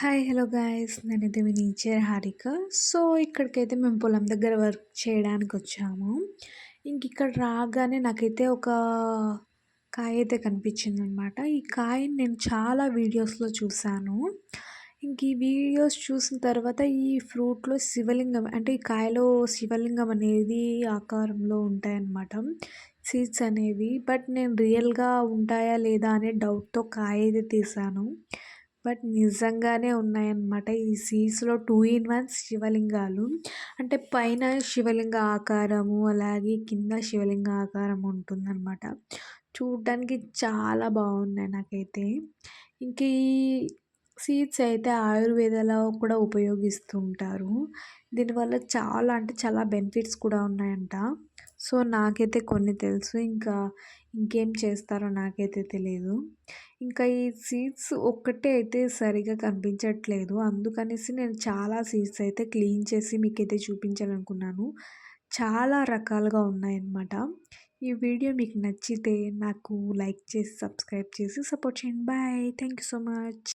Hi! Hello guys! నేనైతే మీ nature Harika. So, ఇక్కడికైతే మేము పొలం దగ్గర వర్క్ చేయడానికొచ్చాము. ఇంకిక్కడ రాగానే నాకైతే ఒక కాయైతే కనిపించిందనమాట. ఈ కాయని నేను చాలా వీడియోస్‌లో చూసాను. ఈ వీడియోస్ చూసిన తర్వాత ఈ ఫ్రూట్‌లో శివలింగం అంటే ఈ కాయలో శివలింగం అనేది ఆకారంలో ఉంటాయన్నమాట. సీడ్స్ అనేవి. బట్ నేను రియల్‌గా ఉంటాయా లేదా అనే డౌట్‌తో కాయైతే తీసాను. బట్ నిజంగానే ఉన్నాయన్నమాట. ఈ సీడ్స్‌లో 2 ఇన్ 1 శివలింగాలు. అంటే పైన శివలింగ ఆకారము, అలాగే కింద శివలింగ ఆకారం ఉంటుందన్నమాట. చూడ్డానికి చాలా బాగున్నాయి నాకైతే. ఇంక ఈ సీడ్స్ అయితే ఆయుర్వేదాలో కూడా ఉపయోగిస్తూ ఉంటారు. దీనివల్ల చాలా అంటే చాలా బెనిఫిట్స్ కూడా ఉన్నాయంట. సో, నాకైతే కొన్ని తెలుసు. ఇంకేం చేస్తారో నాకైతే తెలీదు. ఇంకా ఈ సీడ్స్ ఒక్కటే అయితే సరిగ్గా కనిపించట్లేదు. అందుకనేసి నేను చాలా సీడ్స్ అయితే క్లీన్ చేసి మీకైతే చూపించాలనుకున్నాను. చాలా రకాలుగా ఉన్నాయన్నమాట. ఈ వీడియో మీకు నచ్చితే నాకు లైక్ చేసి, సబ్స్క్రైబ్ చేసి సపోర్ట్ చేయండి. Bye. Thank you so much.